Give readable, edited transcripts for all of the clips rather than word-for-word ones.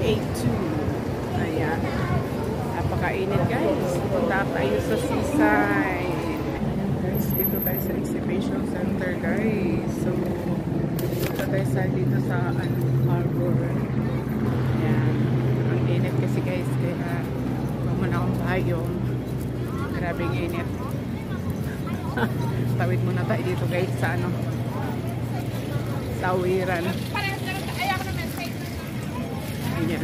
A2. Ayan. Napakainit guys. Punta tayo sa seaside. Ayan guys, dito tayo sa exhibition center guys. So, punta tayo dito sa harbor. Ayan. Ang init kasi guys. Kaya muna akong payong. Grabing init. Tawid muna tayo dito guys sa Sawiran. Ayan.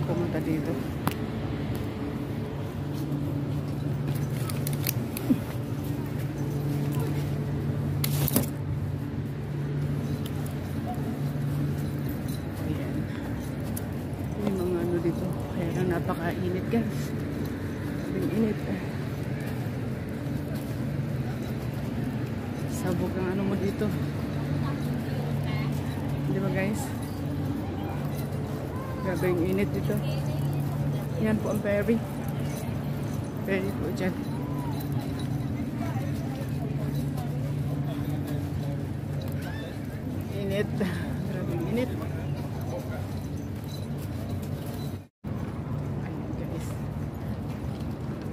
Pumunta dito. Ayan. May mga dito. Kaya lang napaka-init guys. Sabing init. Sabog ang mo dito. Di ba guys? Grabe yung init dito. Yan po ang ferry. Ferry po dyan. Init. Grabe yung init. Ayan guys.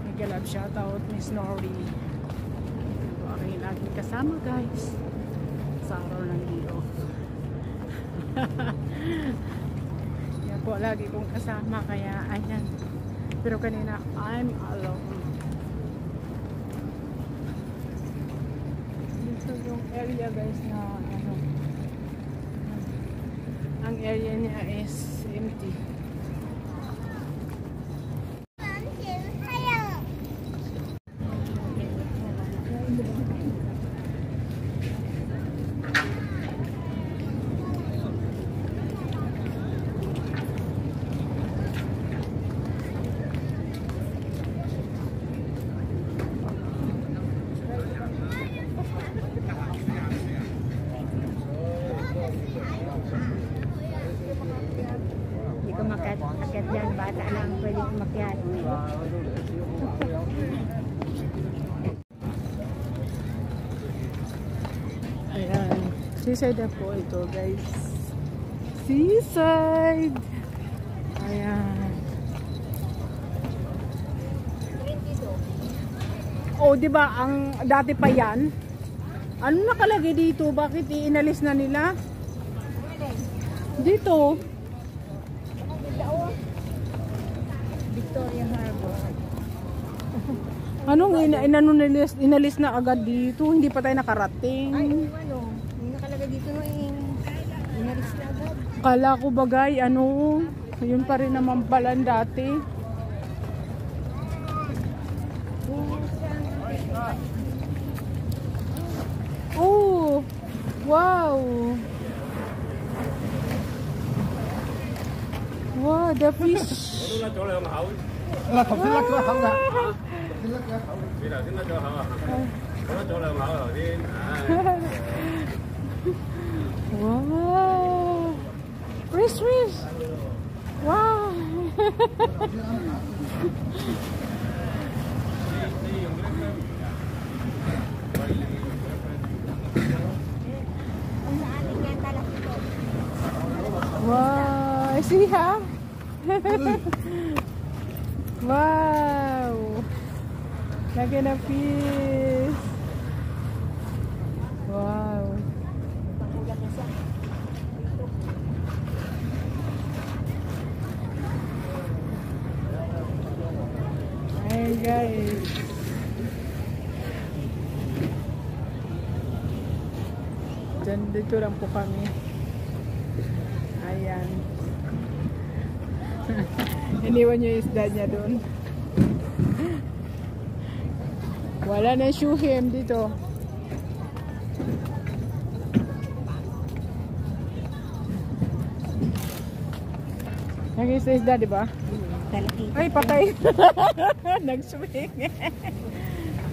Mega love shoutout Miss Nori. Ito aking laging kasama guys. Sa araw ng Leo. Po lagi kong kasama kaya ayan, pero kanina I'm alone. Dito yung area guys na ang area niya is empty. Akit yan, bata lang pwede umakyat. Ayan, seaside na po ito guys. Seaside! Ayan. Oh, di ba ang dati pa yan? Ano nakalagay dito? Bakit inalis na nila? Dito. Victoria Harbor. Anong inalis na agad dito? Hindi pa tayo nakarating. Ay, yung nakalagay dito no, inalis na agad. Kala ko bagay, yun pa rin naman pala dati. Oh, wow. Wow, the fish. Wow. Fish. Wow. Wow, see ha? Wow. Lagi na fish. Wow. guys. Diyan, dito lang po kami. Ayan. Iniwan niyo yung isda niya doon. Wala na shuhim dito. Nag-isda, di ba? Ay, patay. Nag-swing.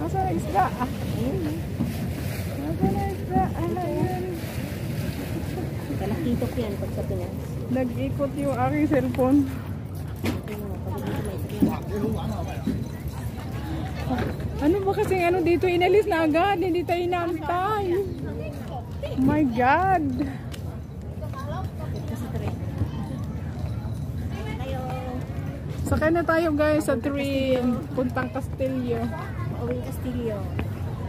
Masa na isda? Masa na isda? Ayan. Talakitok yan pag sa Pinas. Nag-ikot yung aking cellphone. Ano ba kasing ano dito? Inalis na agad. Hindi tayo inaantay. Oh my God. Sakay na tayo guys sa train. Puntang Castillo. Uwing Castillo.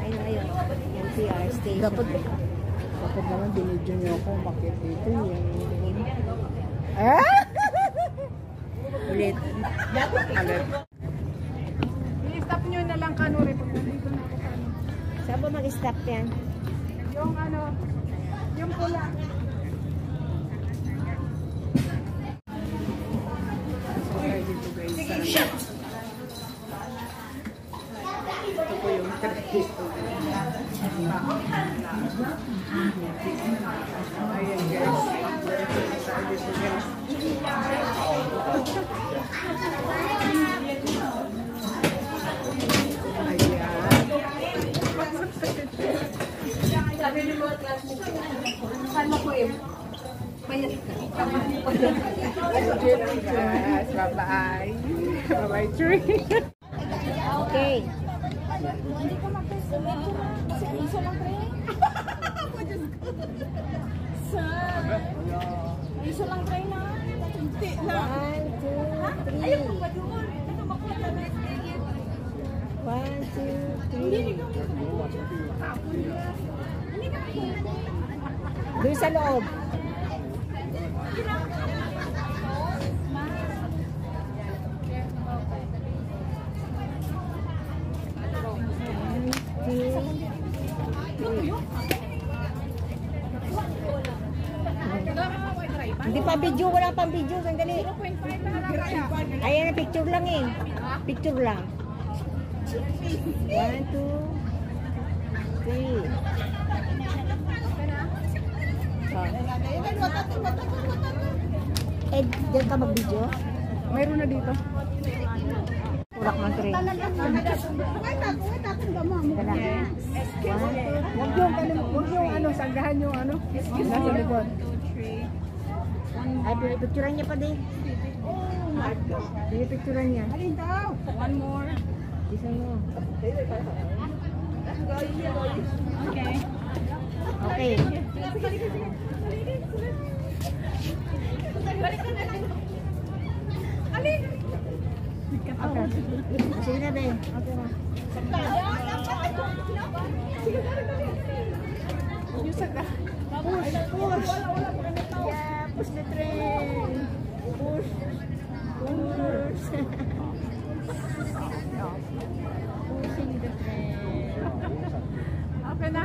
Ayun, ayun. Yan PR station. Dapat naman binidyo niyo ako makit dito. Ah! Ulit. Ulit. I-stop nyo na lang kanuri pag nandito na ako kano. Saan ba mag-stop yan? Yung ano, yung pula. Okay, dito guys. Ito po yung train. Ayan guys. Dito guys. Yes, bye-bye. Bye-bye, tree. Okay. Hindi ko mag-metro kasi iso lang pre. Sir. Iso lang pre na. Hindi na. 1, 2, 3. Ayaw ko pa doon. Ito makuha na. 1, 2, 3. Doon sa loob. Hindi pa video, wala pang video. Sandali. Ayan na, picture lang eh. Picture lang. 1, 2, 3. Eh, diyan ka mag-video? Mayroon na dito. Ulak man 3. Huwag yung ano, sanggahan yung ano. Nasa likod. Ay, pinipicturan niya pa din. Pinipicturan niya. Alin daw? One more. Isa mo. Okay. Okay. Okay. Sige na, be. Okay na. Yung sangga. Push, push. Yeah, push the train. Push. Push. Pushing the train. Okay na?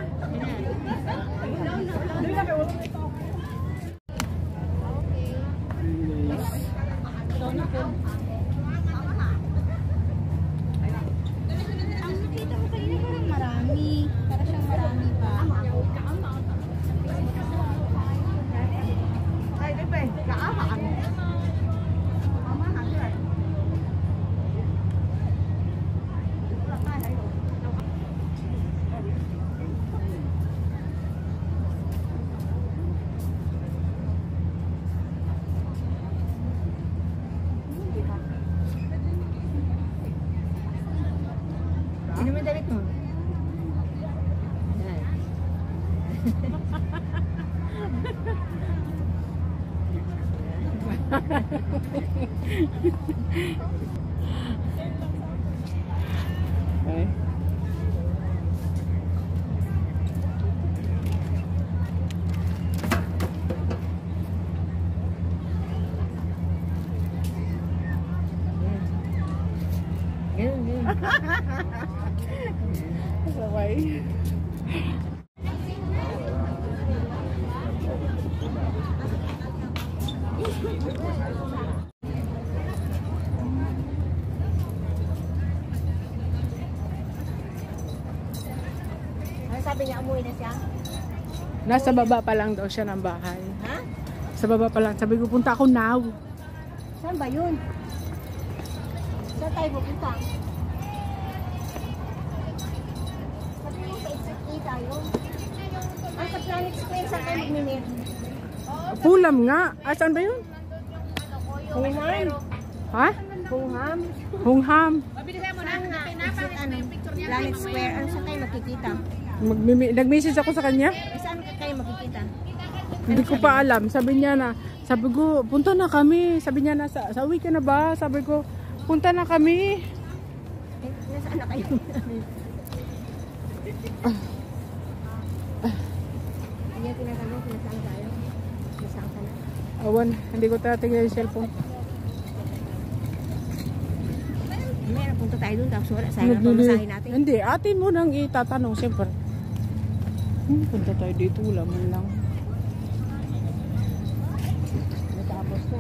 Ang nakita ko kanina parang marami. Para siyang marami pa. Ay, be. Kaamaan. Ano mo damit mo? Yan. Okay. Ganun, ganun. Okay. Ano sabi niya, umuwi na siya? Nasa baba pa lang daw siya ng bahay. Ha? Sa baba pa lang. Sabi ko, punta ako now. Saan ba yun? Saan tayo pupunta? Sabi mo sa XFE tayo. Ang sa Planet Square, saan tayo magminit? Pulam nga. Ah, saan ba yun? Hungham. Ha? Hungham. Hungham. Saan nga? Exit ano? Planet Square. Ano saan tayo makikita? Nag-message ako sa kanya. Saan kayo makikita? Hindi ko pa alam. Sabi niya na, sabi ko, punta na kami. Sabi niya na, sa uwi ka na ba? Sabi ko, punta na kami. Eh, nasaan na kayo? Ayan, tinatanong kung nasaan tayo. Nasaan ka na? Awan, hindi ko tatingnan yung cellphone. Meron, punta tayo dun. Tapos wala, sayang ang pamasahin natin. Hindi, atin mo nang itatanong, siyempre. Punta tayo dito, wala man lang. Natapos ko.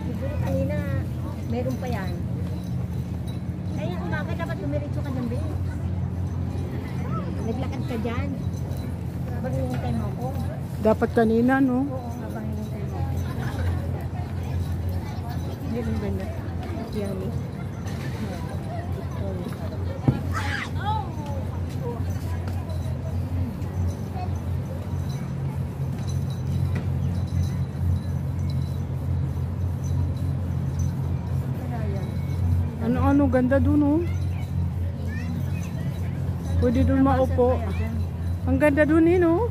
Siguro kanina, meron pa yan. Kaya umaga, dapat dumiretso ka dyan, Ben. Naglakad ka dyan. Habang hinihintay mo ako. Dapat kanina, no? Oo, habang hinihintay mo ako. Hindi rin ba na? Yummy. Ano, ganda dun, oh. Pwede dun maupo. Ang ganda dun, eh, no?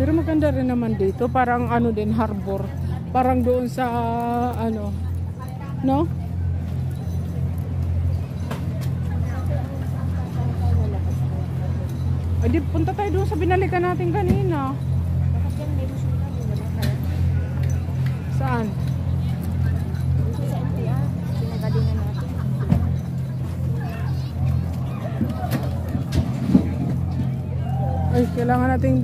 Pero maganda rin naman dito. Parang ano din, harbor. Parang doon sa, ano, no? Ay, di, punta tayo doon sa binalikan natin kanina. Bakit yan, may busura, di ba kaya? Saan? Dito sa NPR, pinagalingan natin. Ay, kailangan nating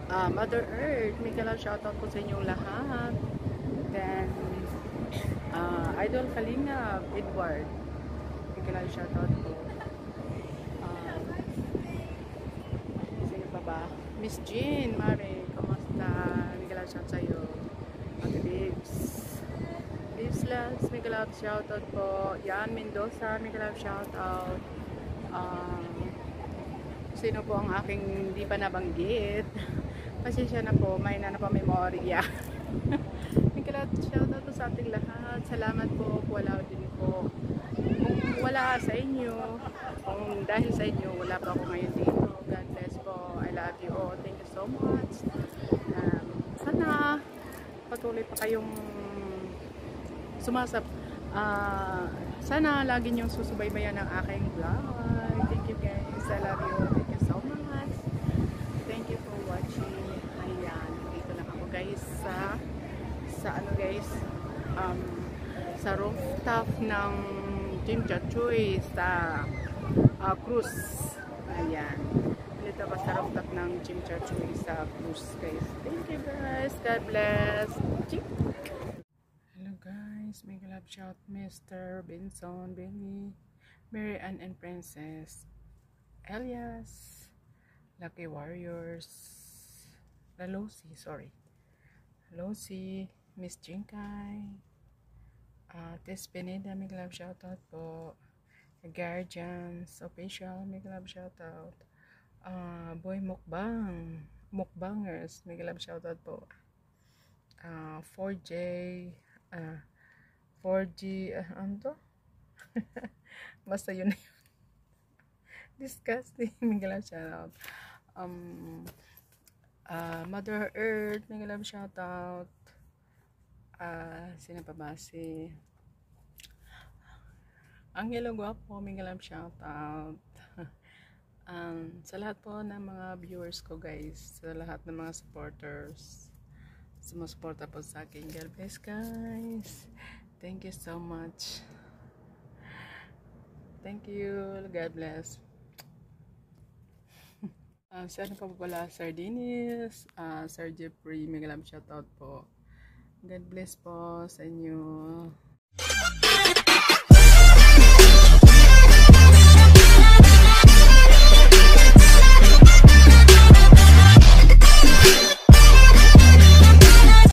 Mother Earth, mega love shoutout po sa inyong lahat. Then, Idol Kalinga, Edward, mega love shoutout po. Sino pa ba? Miss Jean, Mare, kamusta? Mega love shoutout sa iyo. Ate Bibs. Bibs Lads, mega love shoutout po. Yan Mendoza, mega love shoutout. Sino po ang aking hindi pa nabanggit? Pasensya na po, may na pa memorya. Mega love shoutout po sa ating lahat. Salamat po, wala din po. Kung wala sa inyo, kung dahil sa inyo, wala pa ako ngayon dito. God bless po. I love you all. Thank you so much. Sana patuloy pa kayong sumasap. Sana lagi niyong susubaybayan ng aking vlog. Thank you guys. I love you. Thank you so much. Thank you for watching. Ayan. Dito lang ako guys sa ano guys, sa rooftop ng Jim Chachoy sa cruise. Ayan. Dito ako sa rooftop ng Jim Chachoy sa cruise guys. Thank you guys. God bless. Chik. Hello guys. Mega love shout Mr. Benson, Benny, Mary Ann and Princess, Elias, Lucky Warriors, Lalosi, sorry. Lalosi, Miss Jinkay, Tess Pineda, mega love shoutout po. Guardians Official, mega love shoutout. Boy Mukbangers, mega love shoutout po. 4J 4G ano to? Basta yun na yun. Disgusting, mega love shoutout. Mother Earth, mega love shoutout. Sino pa ba? Si Angelo Guapo, mega love shoutout. Sa lahat po ng mga viewers ko guys, sa lahat ng mga supporters, sumusuporta po sa akin. God bless guys. Thank you so much. Thank you. God bless. Sana pa pala Sir Dennis, Sir Jeffrey, mega love shoutout po. God bless po sa inyo.